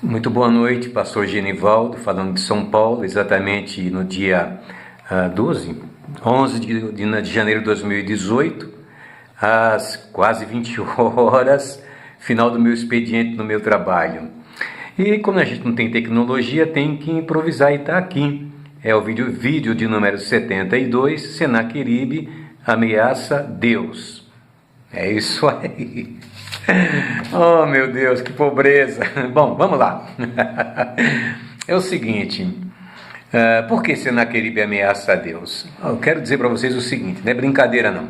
Muito boa noite, pastor Genivaldo, falando de São Paulo, exatamente no dia 11 de janeiro de 2018, às quase 20 horas, final do meu expediente no meu trabalho. E como a gente não tem tecnologia, tem que improvisar e está aqui. É o vídeo de número 72, Senaqueribe ameaça Deus. É isso aí. Oh, meu Deus, que pobreza. Bom, vamos lá. É o seguinte, por que Senaqueribe ameaça a Deus? Eu quero dizer para vocês o seguinte, não é brincadeira não.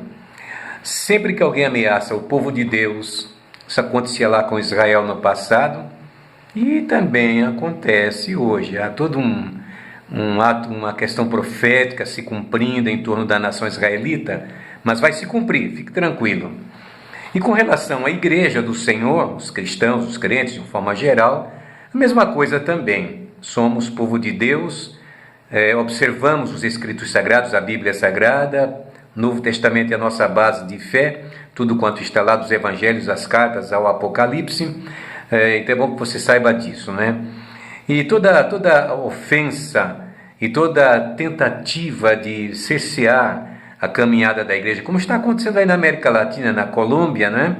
Sempre que alguém ameaça o povo de Deus, isso acontecia lá com Israel no passado e também acontece hoje. Há todo um ato, uma questão profética se cumprindo em torno da nação israelita, mas vai se cumprir, fique tranquilo. E com relação à igreja do Senhor, os cristãos, os crentes de uma forma geral, a mesma coisa também. Somos povo de Deus, observamos os escritos sagrados, a Bíblia Sagrada, o Novo Testamento é a nossa base de fé, tudo quanto está lá dos evangelhos, as cartas ao Apocalipse, então é bom que você saiba disso, né? E toda ofensa e toda tentativa de cercear a caminhada da igreja, como está acontecendo aí na América Latina, na Colômbia, né?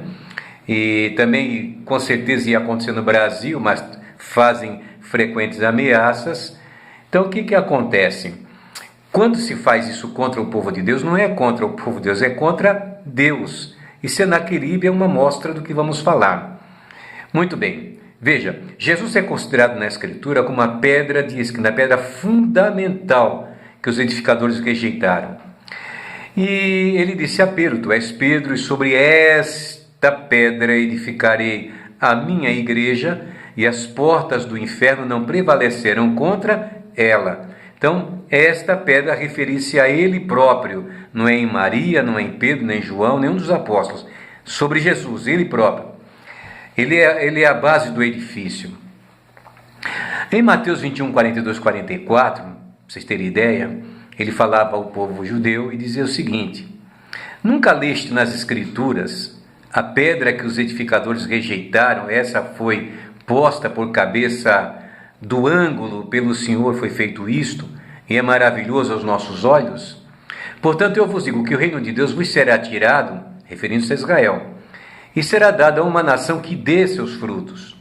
E também com certeza ia acontecer no Brasil, mas fazem frequentes ameaças. Então o que acontece? Quando se faz isso contra o povo de Deus, não é contra o povo de Deus, é contra Deus. E Senaqueribe é uma mostra do que vamos falar. Muito bem, veja, Jesus é considerado na Escritura como a pedra de esquina, a pedra fundamental que os edificadores rejeitaram. E ele disse a Pedro, tu és Pedro, e sobre esta pedra edificarei a minha igreja, e as portas do inferno não prevalecerão contra ela. Então, esta pedra referia-se a ele próprio, não é em Maria, não é em Pedro, nem em João, nenhum dos apóstolos, sobre Jesus, ele próprio. Ele é a base do edifício. Em Mateus 21, 42, 44, para vocês terem ideia, ele falava ao povo judeu e dizia o seguinte: nunca leste nas Escrituras a pedra que os edificadores rejeitaram, essa foi posta por cabeça do ângulo, pelo Senhor foi feito isto, e é maravilhoso aos nossos olhos? Portanto, eu vos digo que o reino de Deus vos será tirado, referindo-se a Israel, e será dado a uma nação que dê seus frutos.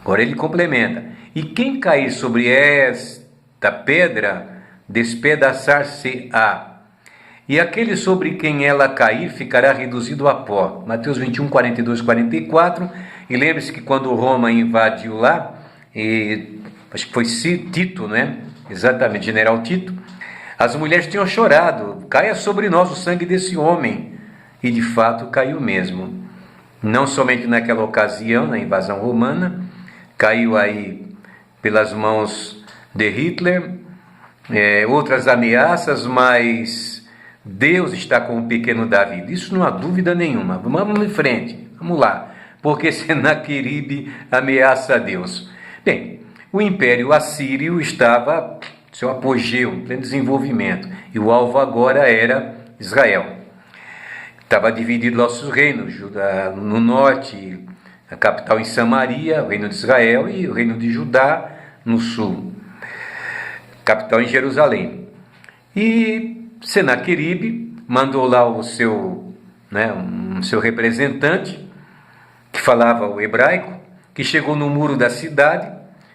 Agora ele complementa: e quem cair sobre esta pedra, despedaçar-se-á, e aquele sobre quem ela cair ficará reduzido a pó. Mateus 21, 42, 44. E lembre-se que quando Roma invadiu lá, acho que foi Tito, né? Exatamente, general Tito, as mulheres tinham chorado: caia sobre nós o sangue desse homem. E de fato caiu mesmo. Não somente naquela ocasião, na invasão romana, caiu aí pelas mãos de Hitler, outras ameaças, mas Deus está com o pequeno Davi, isso não há dúvida nenhuma. Vamos em frente, vamos lá, porque Senaqueribe ameaça a Deus. Bem, o Império Assírio estava seu apogeu, em pleno desenvolvimento, e o alvo agora era Israel. Estava dividido nossos reinos, no norte, a capital em Samaria, o reino de Israel, e o reino de Judá no sul, capital em Jerusalém. E Senaqueribe mandou lá o seu representante, que falava o hebraico, que chegou no muro da cidade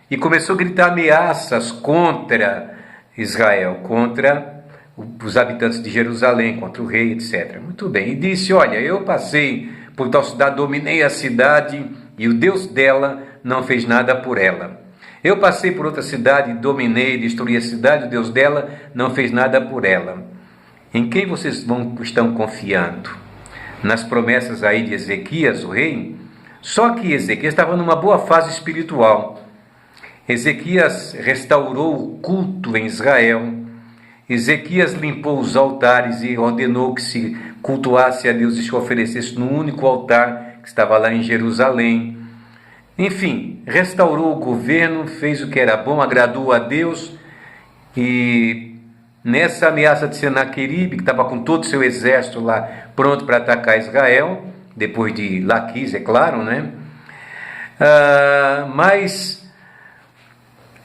e começou a gritar ameaças contra Israel, contra os habitantes de Jerusalém, contra o rei, etc. Muito bem, e disse: olha, eu passei por tal cidade, dominei a cidade e o Deus dela não fez nada por ela. Eu passei por outra cidade, dominei, destruí a cidade, o Deus dela não fez nada por ela. Em quem vocês estão confiando? Nas promessas aí de Ezequias, o rei? Só que Ezequias estava numa boa fase espiritual. Ezequias restaurou o culto em Israel. Ezequias limpou os altares e ordenou que se cultuasse a Deus e se oferecesse no único altar que estava lá em Jerusalém. Enfim, restaurou o governo, fez o que era bom, agradou a Deus. E nessa ameaça de Senaqueribe, que estava com todo o seu exército lá pronto para atacar Israel, depois de Laquis, é claro, né? Mas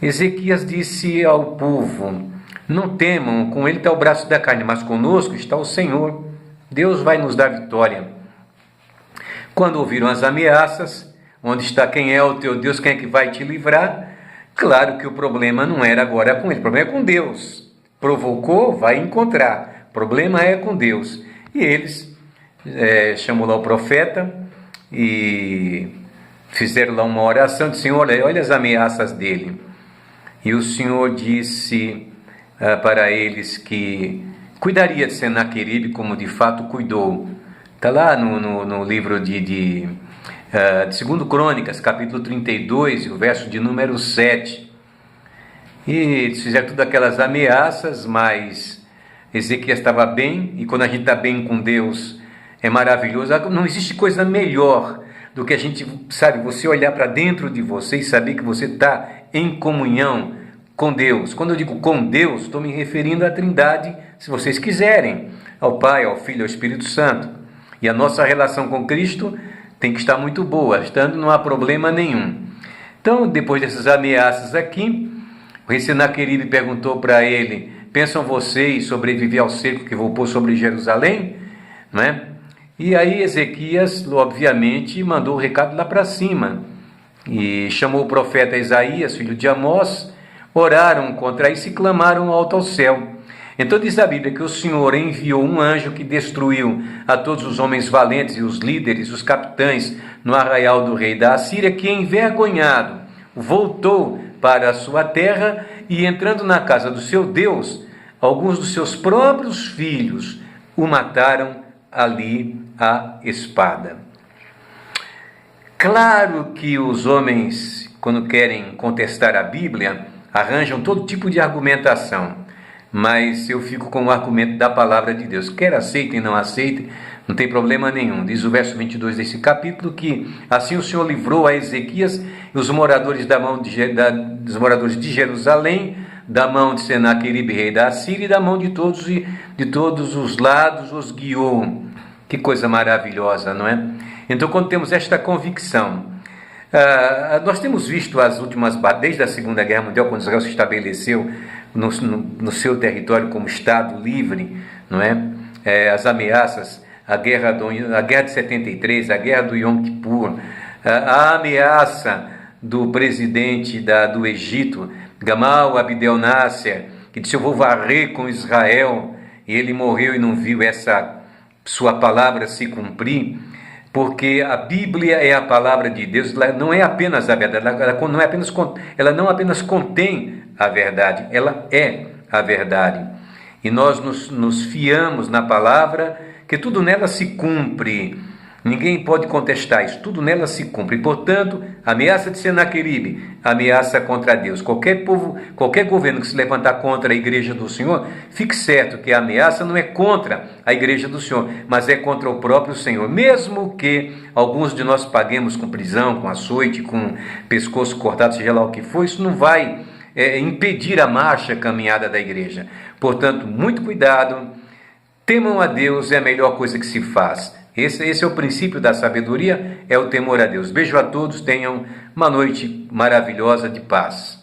Ezequias disse ao povo: não temam, com ele está o braço da carne, mas conosco está o Senhor. Deus vai nos dar vitória. Quando ouviram as ameaças, onde está quem é o teu Deus, quem é que vai te livrar? Claro que o problema não era agora com ele, o problema é com Deus. Provocou, vai encontrar. O problema é com Deus. E eles chamou lá o profeta e fizeram lá uma oração, disseram: olha as ameaças dele. E o Senhor disse para eles que cuidaria de Senaqueribe como de fato cuidou. Está lá no livro de 2 Crônicas, capítulo 32, o verso de número 7. E eles fizeram todas aquelas ameaças, mas Ezequias estava bem, e quando a gente está bem com Deus, é maravilhoso. Não existe coisa melhor do que a gente, sabe, você olhar para dentro de você e saber que você está em comunhão com Deus. Quando eu digo com Deus, estou me referindo à Trindade, se vocês quiserem, ao Pai, ao Filho, ao Espírito Santo. E a nossa relação com Cristo tem que estar muito boa, estando não há problema nenhum. Então, depois dessas ameaças aqui, o rei Senaqueribe perguntou para ele: pensam vocês sobreviver ao cerco que vou pôr sobre Jerusalém? Não é? E aí Ezequias, obviamente, mandou o recado lá para cima e chamou o profeta Isaías, filho de Amós. Oraram contra isso e clamaram alto ao céu. Então diz a Bíblia que o Senhor enviou um anjo que destruiu a todos os homens valentes e os líderes, os capitães, no arraial do rei da Assíria, que envergonhado voltou para a sua terra e, entrando na casa do seu Deus, alguns dos seus próprios filhos o mataram ali à espada. Claro que os homens, quando querem contestar a Bíblia, arranjam todo tipo de argumentação, mas eu fico com o argumento da palavra de Deus. Quer aceitem, não aceitem, não tem problema nenhum. Diz o verso 22 desse capítulo que assim o Senhor livrou a Ezequias e os moradores dos moradores de Jerusalém, da mão de Senaqueribe, rei da Assíria, e da mão de todos os lados os guiou. Que coisa maravilhosa, não é? Então, quando temos esta convicção, nós temos visto desde a Segunda Guerra Mundial, quando Israel se estabeleceu no seu território como Estado livre, não é? As ameaças, a guerra de 73, a guerra do Yom Kippur, a ameaça do presidente do Egito, Gamal Abdel Nasser, que disse: eu vou varrer com Israel, e ele morreu e não viu essa sua palavra se cumprir. Porque a Bíblia é a palavra de Deus, ela não é apenas a verdade, ela não apenas contém a verdade, ela é a verdade. E nós nos fiamos na palavra, que tudo nela se cumpre. Ninguém pode contestar isso, tudo nela se cumpre. Portanto, ameaça de Senaqueribe, ameaça contra Deus. Qualquer governo que se levantar contra a igreja do Senhor, fique certo que a ameaça não é contra a igreja do Senhor, mas é contra o próprio Senhor. Mesmo que alguns de nós paguemos com prisão, com açoite, com pescoço cortado, seja lá o que for, isso não vai impedir a marcha, a caminhada da igreja. Portanto, muito cuidado, temam a Deus, é a melhor coisa que se faz. Esse é o princípio da sabedoria, é o temor a Deus. Beijo a todos, tenham uma noite maravilhosa de paz.